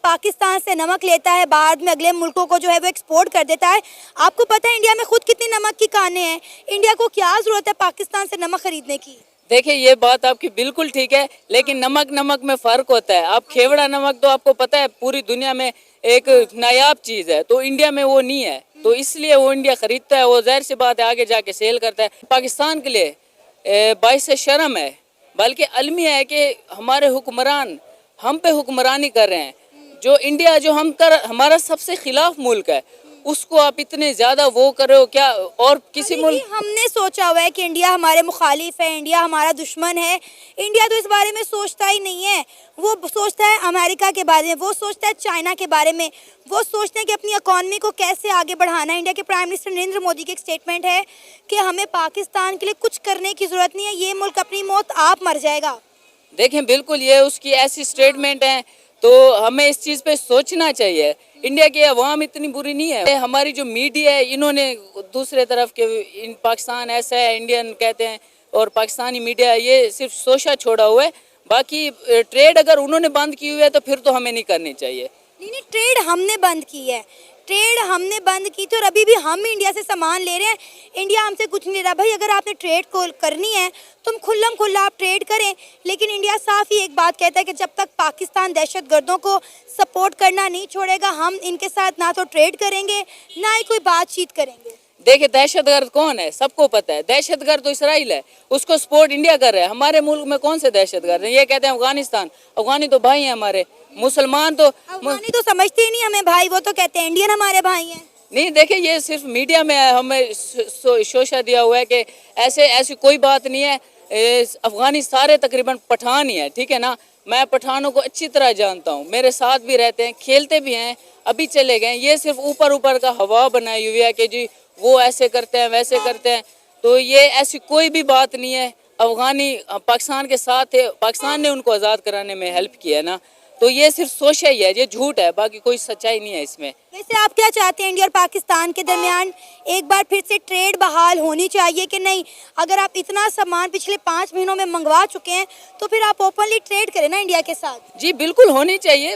पाकिस्तान से नमक लेता है, बाद में अगले मुल्कों को जो है वो एक्सपोर्ट कर देता है। आपको पता है इंडिया में खुद कितनी नमक की कानें हैं? इंडिया को क्या ज़रूरत है पाकिस्तान से नमक खरीदने की? देखिए ये बात आपकी बिल्कुल ठीक है, लेकिन नमक नमक में फ़र्क होता है। आप खेवड़ा नमक तो आपको पता है पूरी दुनिया में एक नायाब चीज़ है, तो इंडिया में वो नहीं है, तो इसलिए वो इंडिया खरीदता है। वो जाहिर सी बात है आगे जाके सेल करता है। पाकिस्तान के लिए बाइस शर्म है, बल्कि अलमिया है कि हमारे हुक्मरान हम पे हुक्मरानी कर रहे हैं। जो इंडिया जो हमारा सबसे खिलाफ मुल्क है, उसको आप इतने ज़्यादा वो कर रहे हो क्या? और किसी मुल्क हमने सोचा हुआ है कि इंडिया हमारे मुखालिफ है, इंडिया हमारा दुश्मन है। इंडिया तो इस बारे में सोचता ही नहीं है। वो सोचता है अमेरिका के बारे में, वो सोचता है चाइना के बारे में, वो सोचते हैं कि अपनी इकॉनमी को कैसे आगे बढ़ाना है। इंडिया के प्राइम मिनिस्टर नरेंद्र मोदी की एक स्टेटमेंट है कि हमें पाकिस्तान के लिए कुछ करने की ज़रूरत नहीं है, ये मुल्क अपनी मौत आप मर जाएगा। देखें, बिल्कुल ये उसकी ऐसी स्टेटमेंट है, तो हमें इस चीज़ पे सोचना चाहिए। इंडिया की अवाम इतनी बुरी नहीं है। हमारी जो मीडिया है, इन्होंने दूसरे तरफ के पाकिस्तान ऐसा है, इंडियन कहते हैं, और पाकिस्तानी मीडिया ये सिर्फ शोशा छोड़ा हुआ है। बाकी ट्रेड अगर उन्होंने बंद की हुई है तो फिर तो हमें नहीं करनी चाहिए। नहीं, ट्रेड हमने बंद की है, ट्रेड हमने बंद की थी और अभी भी हम इंडिया से सामान ले रहे हैं। इंडिया हमसे कुछ नहीं ले रहा। भाई अगर आपने ट्रेड को करनी है तुम खुल्लम खुल्ला आप ट्रेड करें, लेकिन इंडिया साफ ही एक बात कहता है कि जब तक पाकिस्तान दहशतगर्दों को सपोर्ट करना नहीं छोड़ेगा, हम इनके साथ ना तो ट्रेड करेंगे ना ही कोई बातचीत करेंगे। देखिए दहशतगर्द कौन है, सबको पता है। दहशतगर्द तो इसराइल है, उसको सपोर्ट इंडिया कर रहा है। हमारे मुल्क में कौन से दहशतगर्द हैं? ये कहते हैं अफगानिस्तान। अफगानी तो भाई हैं हमारे, मुसलमान तो अफगानी तो समझते ही नहीं हमें भाई, वो तो कहते हैं इंडियन हमारे भाई हैं। नहीं, देखिए ये सिर्फ मीडिया में हमें शोशा दिया हुआ है कि ऐसी कोई बात नहीं है। अफगानी सारे तकरीबन पठान ही है, ठीक है ना। मैं पठानों को अच्छी तरह जानता हूँ, मेरे साथ भी रहते हैं, खेलते भी हैं, अभी चले गए। ये सिर्फ ऊपर ऊपर का हवा बनाई हुई है कि जी वो ऐसे करते हैं वैसे करते हैं, तो ये ऐसी कोई भी बात नहीं है। अफगानी पाकिस्तान के साथ है, पाकिस्तान ने उनको आज़ाद कराने में हेल्प किया है ना, तो ये सिर्फ सोशा ही है, ये झूठ है, बाकी कोई सच्चाई नहीं है इसमें। वैसे आप क्या चाहते हैं इंडिया और पाकिस्तान के दरमियान एक बार फिर से ट्रेड बहाल होनी चाहिए कि नहीं? अगर आप इतना सामान पिछले 5 महीनों में मंगवा चुके हैं तो फिर आप ओपनली ट्रेड करें ना इंडिया के साथ। जी बिल्कुल होनी चाहिए।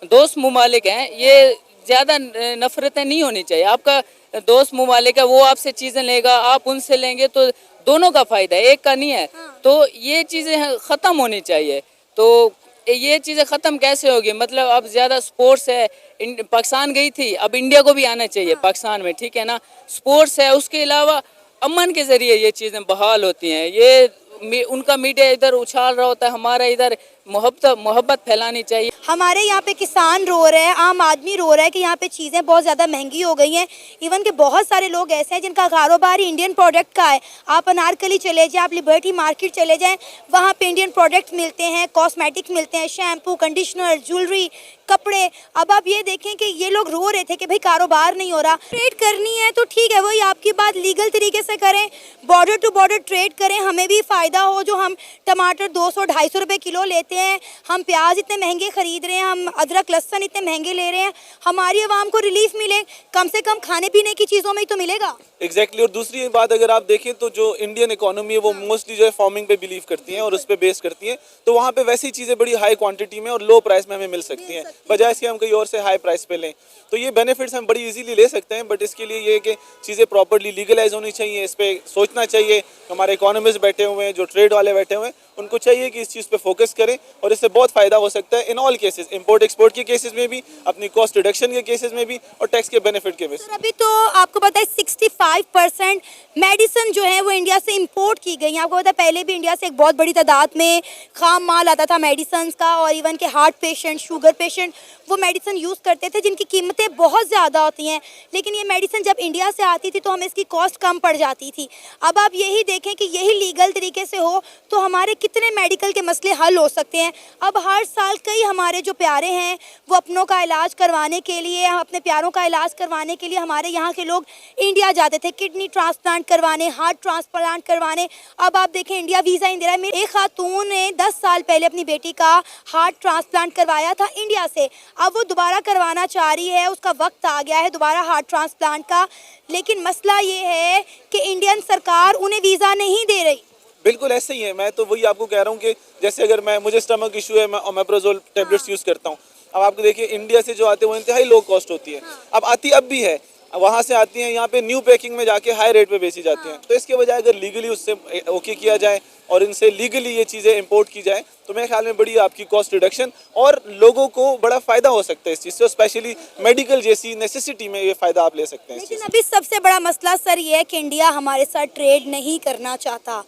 दोस्त मुमालिक हैं, ये ज़्यादा नफरतें नहीं होनी चाहिए। आपका दोस्त मुमालिक है, वो आपसे चीज़ें लेगा, आप उनसे लेंगे, तो दोनों का फ़ायदा है, एक का नहीं है। तो ये चीज़ें ख़त्म होनी चाहिए। तो ये चीज़ें ख़त्म कैसे होगी? मतलब अब ज़्यादा स्पोर्ट्स है, पाकिस्तान गई थी, अब इंडिया को भी आना चाहिए पाकिस्तान में, ठीक है ना। स्पोर्ट्स है, उसके अलावा अमन के ज़रिए ये चीज़ें बहाल होती हैं। ये उनका मीडिया इधर उछाल रहा होता है, हमारा इधर मोहब्बत फैलानी चाहिए। हमारे यहाँ पे किसान रो रहे हैं, आम आदमी रो रहा है कि यहाँ पे चीज़ें बहुत ज़्यादा महंगी हो गई हैं। इवन के बहुत सारे लोग ऐसे हैं जिनका कारोबार ही इंडियन प्रोडक्ट का है। आप अनारकली चले जाएं, आप लिबर्टी मार्केट चले जाएं, वहाँ पे इंडियन प्रोडक्ट मिलते हैं, कॉस्मेटिक मिलते हैं, शैम्पू, कंडीशनर, ज्वेलरी, कपड़े। अब आप ये देखें कि ये लोग रो रहे थे कि भाई कारोबार नहीं हो रहा। ट्रेड करनी है तो ठीक है, वही आपकी बात, लीगल तरीके से करें, बॉर्डर टू बॉर्डर ट्रेड करें, हमें भी फ़ायदा हो। जो हम टमाटर 200-250 रुपये किलो लेते हैं, हम प्याज इतने महंगे खरीद रहे हैं, हम अदरक लहसुन इतने महंगे ले रहे हैं, हमारी आवाम को रिलीफ मिले, कम से कम खाने पीने की चीज़ों में ही तो मिलेगा। एग्जैक्टली। और दूसरी बात अगर आप देखें तो जो इंडियन इकोनॉमी है वो मोस्टली जो है फार्मिंग पे बिलीव करती है और उस पर बेस करती है, तो वहाँ पे वैसी चीज़ें बड़ी हाई क्वांटिटी में और लो प्राइस में हमें मिल सकती हैं, बजाय इसके हम कहीं और से हाई प्राइस पे लें। तो ये बेनिफिट्स हम बड़ी इजीली ले सकते हैं, बट इसके लिए ये कि चीज़ें प्रॉपर्ली लीगलाइज होनी चाहिए, इस पर सोचना चाहिए। हमारे इकोनॉमिस्ट बैठे हुए हैं, जो ट्रेड वाले बैठे हुए हैं, उनको चाहिए कि इस चीज़ पे फोकस करें और इससे बहुत फ़ायदा हो सकता है in all cases, import export के केसेस में भी, अपनी कॉस्ट रिडक्शन के केसेस में भी और टैक्स के बेनिफिट के बेसिस। अभी तो आपको पता है 65% मेडिसिन जो है वो इंडिया से इंपोर्ट की गई है। आपको पता है पहले भी इंडिया से एक बहुत बड़ी तादाद में खाम माल आता था मेडिसिन का, और इवन के हार्ट पेशेंट, शुगर पेशेंट वो मेडिसिन यूज़ करते थे जिनकी कीमतें बहुत ज़्यादा होती हैं, लेकिन ये मेडिसिन जब इंडिया से आती थी तो हमें इसकी कॉस्ट कम पड़ जाती थी। अब आप यही देखें कि यही लीगल तरीके से हो तो हमारे कितने मेडिकल के मसले हल हो सकते हैं। अब हर साल कई हमारे जो प्यारे हैं वो अपनों का इलाज करवाने के लिए, अपने प्यारों का इलाज करवाने के लिए हमारे यहाँ के लोग इंडिया जाते थे, किडनी ट्रांसप्लांट करवाने, हार्ट ट्रांसप्लांट करवाने। अब आप देखें इंडिया वीज़ा ही दे रहा है। मेरी एक खातून ने 10 साल पहले अपनी बेटी का हार्ट ट्रांसप्लांट करवाया था इंडिया से, अब वो दोबारा करवाना चाह रही है, उसका वक्त आ गया है दोबारा हार्ट ट्रांसप्लांट का, लेकिन मसला ये है कि इंडियन सरकार उन्हें वीज़ा नहीं दे रही। बिल्कुल ऐसे ही है। मैं तो वही आपको कह रहा हूँ कि जैसे अगर मुझे स्टमक इशू है, मैं ओमेप्राजोल टेबलेट्स यूज़ करता हूँ, अब आपको देखिए इंडिया से जो आते हैं वो इंतहाई लो कॉस्ट होती है, अब आती अब भी है, वहाँ से आती हैं यहाँ पे न्यू पैकिंग में जाके हाई रेट पे बेची जाती हैं। तो इसके बजाय अगर लीगली उससे ओके किया जाए और इनसे लीगली ये चीज़ें इंपोर्ट की जाए तो मेरे ख्याल में बड़ी आपकी कॉस्ट रिडक्शन और लोगों को बड़ा फ़ायदा हो सकता है इस चीज़ से, स्पेशली मेडिकल जैसी नेसेसिटी में ये फ़ायदा आप ले सकते हैं इस लेकिन चीज़ अभी सबसे बड़ा मसला सर ये है कि इंडिया हमारे साथ ट्रेड नहीं करना चाहता।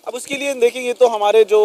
अब उसके लिए देखिए ये तो हमारे जो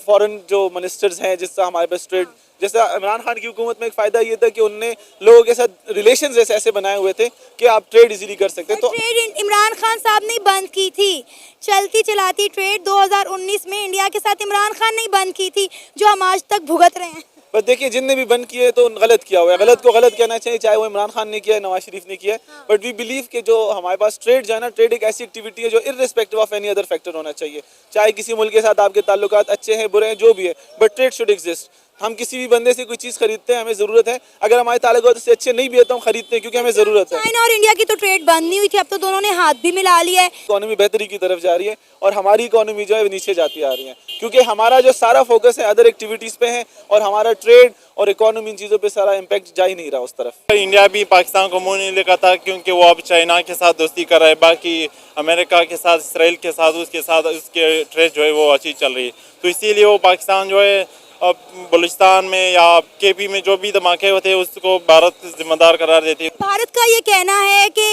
फॉरेन जो मिनिस्टर्स हैं जिससे हमारे पास ट्रेड, जैसे इमरान खान की हुकूमत में एक फ़ायदा ये था कि उनने लोगों के साथ रिलेशंस ऐसे बनाए हुए थे कि आप ट्रेड इजीली कर सकते हैं। तो ट्रेड इमरान खान साहब ने बंद की थी, चलती चलाती ट्रेड 2019 में इंडिया के साथ इमरान खान ने बंद की थी, जो हम आज तक भुगत रहे हैं। बस देखिए जिनने भी बंद किए तो गलत किया हुआ है, गलत को गलत कहना चाहिए, चाहे वो इमरान खान ने किया है, नवाज शरीफ ने किया है। बट वी बिलीव कि जो हमारे पास ट्रेड जो है ना, ट्रेड एक ऐसी एक्टिविटी है जो irrespective of any other factor होना चाहिए, चाहे किसी मुल्क के साथ आपके ताल्लुकात अच्छे हैं बुरे हैं जो भी है, बट ट्रेड शुड एग्जिस्ट। हम किसी भी बंदे से कोई चीज़ खरीदते हैं, हमें ज़रूरत है, अगर हमारे ताल्लुकात से अच्छे नहीं भी है तो हम खरीदते हैं क्योंकि हमें ज़रूरत है। चाइना और इंडिया की तो ट्रेड बंद नहीं हुई थी, अब तो दोनों ने हाथ भी मिला लिया है। इकोनॉमी बेहतरी की तरफ जा रही है और हमारी इकोनॉमी जो है वो नीचे जाती आ रही है क्योंकि हमारा जो सारा फोकस है अदर एक्टिविटीज़ पे है और हमारा ट्रेड और इकोनॉमी इन चीज़ों पे सारा इम्पैक्ट जा ही नहीं रहा उस तरफ। इंडिया भी पाकिस्तान को मुंह नहीं लगाता क्योंकि वो अब चाइना के साथ दोस्ती कर रहा है, बाकी अमेरिका के साथ, इसराइल के साथ, उसके ट्रेड जो है वो अच्छी चल रही है। तो इसीलिए वो पाकिस्तान जो है अब बलूचिस्तान में या केपी में जो भी धमाके होते हैं उसको भारत जिम्मेदार करार देती है। भारत का ये कहना है कि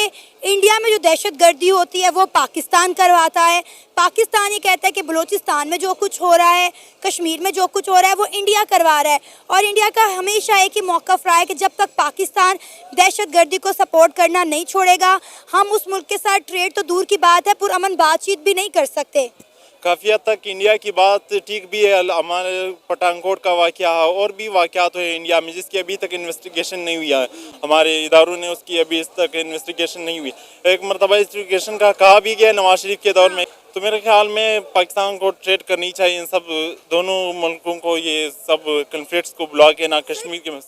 इंडिया में जो दहशतगर्दी होती है वो पाकिस्तान करवाता है। पाकिस्तान ये कहता है कि बलूचिस्तान में जो कुछ हो रहा है, कश्मीर में जो कुछ हो रहा है वो इंडिया करवा रहा है। और इंडिया का हमेशा एक ही मौक़िफ़ रहा है कि जब तक पाकिस्तान दहशतगर्दी को सपोर्ट करना नहीं छोड़ेगा, हम उस मुल्क के साथ ट्रेड तो दूर की बात है, पुरअमन बातचीत भी नहीं कर सकते। काफ़ी हद तक इंडिया की बात ठीक भी है। हमारे पठानकोट का वाक़या और भी वाक़यात हुए इंडिया में जिसकी अभी तक इन्वेस्टिगेशन नहीं हुई है, हमारे इदारों ने उसकी अभी तक इन्वेस्टिगेशन नहीं हुई। एक मरतबा इन्वेस्टिगेशन का कहा भी गया नवाज शरीफ के दौर में। तो मेरे ख्याल में पाकिस्तान को ट्रेड करनी चाहिए इन सब दोनों मुल्कों को, ये सब कन्फ्लिक्ट्स को बुला के ना कश्मीर के।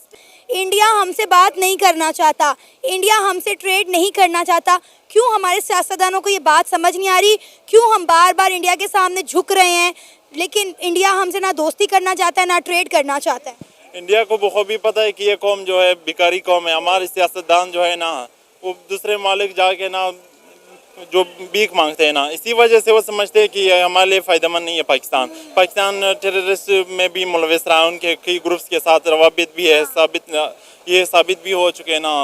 इंडिया हमसे बात नहीं करना चाहता, इंडिया हमसे ट्रेड नहीं करना चाहता। क्यों हमारे सियासतदानों को ये बात समझ नहीं आ रही? क्यों हम बार बार इंडिया के सामने झुक रहे हैं, लेकिन इंडिया हमसे ना दोस्ती करना चाहता है ना ट्रेड करना चाहता है? इंडिया को बखूबी पता है कि ये कौम जो है भिखारी कौम है। हमारे सियासतदान जो है ना वो दूसरे मालिक जाके ना जो भीख मांगते हैं ना, इसी वजह से वो समझते हैं कि हमारे लिए फ़ायदेमंद नहीं है पाकिस्तान टेररिस्ट में भी मुलविस रहा है, उनके कई ग्रुप्स के साथ रवाबित भी है, ये साबित भी हो चुके हैं ना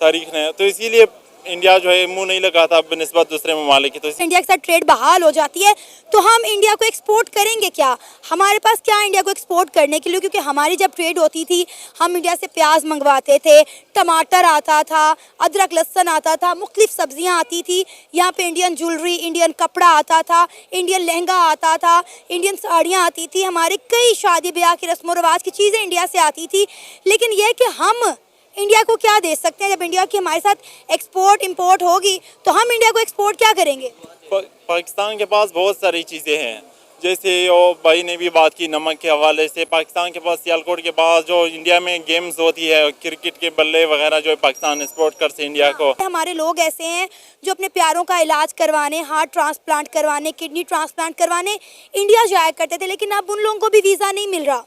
तारीख ने। तो इसीलिए इंडिया जो है मुंह नहीं लगाता बनिस्बत दूसरे ममालिक की। तो इंडिया के साथ ट्रेड बहाल हो जाती है तो हम इंडिया को एक्सपोर्ट करेंगे क्या? हमारे पास क्या इंडिया को एक्सपोर्ट करने के लिए? क्योंकि हमारी जब ट्रेड होती थी हम इंडिया से प्याज मंगवाते थे, टमाटर आता था, अदरक लहसुन आता था, मुख्तलिफ सब्जियां आती थी, यहाँ पे इंडियन ज्वेलरी, इंडियन कपड़ा आता था, इंडियन लहंगा आता था, इंडियन साड़ियाँ आती थी, हमारे कई शादी ब्याह की रस्म व रवाज की चीज़ें इंडिया से आती थी। लेकिन यह कि हम इंडिया को क्या दे सकते हैं? जब इंडिया की हमारे साथ एक्सपोर्ट इंपोर्ट होगी तो हम इंडिया को एक्सपोर्ट क्या करेंगे? पाकिस्तान के पास बहुत सारी चीज़ें हैं, जैसे वो भाई ने भी बात की नमक के हवाले से। पाकिस्तान के पास सियालकोट के पास जो इंडिया में गेम्स होती है, क्रिकेट के बल्ले वगैरह जो है पाकिस्तान एक्सपोर्ट करते इंडिया को। हमारे लोग ऐसे हैं जो अपने प्यारों का इलाज करवाने, हार्ट ट्रांसप्लांट करवाने, किडनी ट्रांसप्लांट करवाने इंडिया जाया करते थे, लेकिन अब उन लोगों को भी वीज़ा नहीं मिल रहा।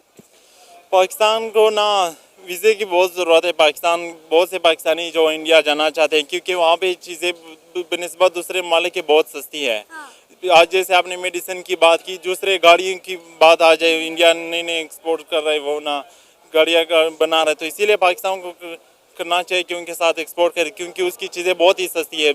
पाकिस्तान को ना वीज़े की बहुत ज़रूरत है। बहुत से पाकिस्तानी जो इंडिया जाना चाहते हैं क्योंकि वहाँ पे चीज़ें बनिस्बत दूसरे ममालिक के बहुत सस्ती है। आज जैसे आपने मेडिसिन की बात की, दूसरे गाड़ियों की बात आ जाए, इंडिया नई एक्सपोर्ट कर रहा है, वो ना गाड़ियाँ बना रहा है। तो इसीलिए पाकिस्तान को करना चाहिए कि उनके साथ एक्सपोर्ट करे क्योंकि उसकी चीज़ें बहुत ही सस्ती है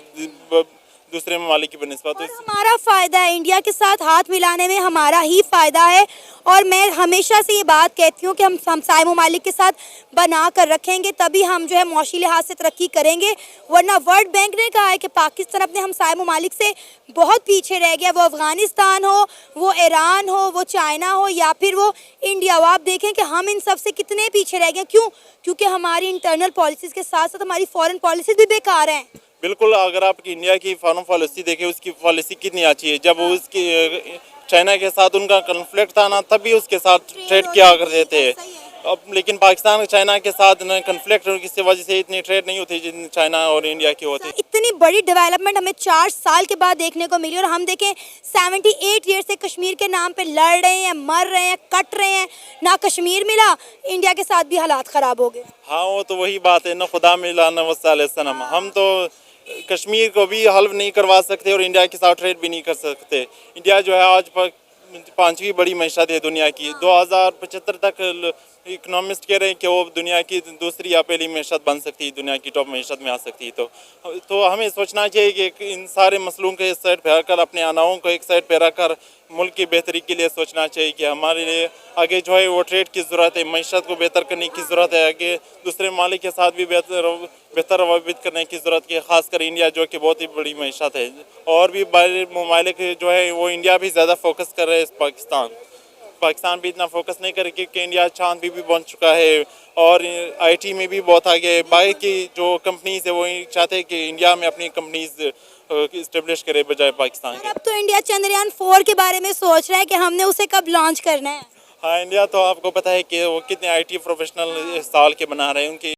दूसरे ममालिक की बनिस्बत। तो हमारा फ़ायदा है, इंडिया के साथ हाथ मिलाने में हमारा ही फ़ायदा है। और मैं हमेशा से ये बात कहती हूँ कि हम हमसाए ममालिक के साथ बना कर रखेंगे तभी हम जो है मौशी लिहाज से तरक्की करेंगे। वरना वर्ल्ड बैंक ने कहा है कि पाकिस्तान अपने हमसाए ममालिक से बहुत पीछे रह गया, वो अफ़गानिस्तान हो, वो ईरान हो, वो चाइना हो या फिर वो इंडिया हो। आप देखें कि हम इन सब से कितने पीछे रह गए। क्यों? क्योंकि हमारी इंटरनल पॉलिसीज़ के साथ साथ हमारी फॉरेन पॉलिसीज़ भी बेकार हैं। बिल्कुल, अगर आप इंडिया की फॉरेन पॉलिसी देखें, उसकी पॉलिसी कितनी अच्छी है। जब उसकी चाइना के साथ उनका कन्फ्लिक्ट था ना, तभी उसके साथ ट्रेड किया करते थे। अब लेकिन पाकिस्तान चाइना के साथ न कन्फ्लिक्ट किसी वजह से इतनी ट्रेड नहीं होती जितनी चाइना और इंडिया की होती। इतनी बड़ी डेवलपमेंट हमें 4 साल के बाद देखने को मिली और हम देखें 78 ईयर से कश्मीर के नाम पे लड़ रहे हैं, मर रहे हैं, कट रहे हैं, ना कश्मीर मिला, इंडिया के साथ भी हालात ख़राब हो गए। हाँ वो तो वही बात है, न खुदा मिला न वसल्लम। हम तो कश्मीर को भी हल नहीं करवा सकते और इंडिया के साथ ट्रेड भी नहीं कर सकते। इंडिया जो है आज 5वीं बड़ी मैशत है दुनिया की। 2075 तक इकोनॉमिस्ट कह रहे हैं कि वो दुनिया की दूसरी या पहली मैशत बन सकती है, दुनिया की टॉप मैशत में आ सकती है। तो हमें सोचना चाहिए कि इन सारे मसलों को एक साइड पर रखकर, अपने अनाओं को एक साइड पर रखकर मुल्क की बेहतरी के लिए सोचना चाहिए कि हमारे लिए आगे जो है वो ट्रेड की ज़रूरत है, मैशत को बेहतर करने की ज़रूरत है, आगे दूसरे मालिक के साथ भी बेहतर रवाबित करने की ज़रूरत है, ख़ासकर इंडिया जो कि बहुत ही बड़ी मैशत है। और भी बड़े ममालिक जो है वो इंडिया भी ज़्यादा फोकस कर रहे हैं। पाकिस्तान भी इतना फोकस नहीं करे क्योंकि इंडिया चांद भी पहुंच चुका है और आईटी में भी बहुत आगे है। बाहर की जो कंपनीज है वो चाहते हैं कि इंडिया में अपनी कंपनीज इस्टेब्लिश करे बजाय पाकिस्तान के। अब तो इंडिया चंद्रयान 4 के बारे में सोच रहा है कि हमने उसे कब लॉन्च करना है। हाँ, इंडिया तो आपको पता है कि वो कितने आईटी प्रोफेशनल इस साल के बना रहे हैं। उनकी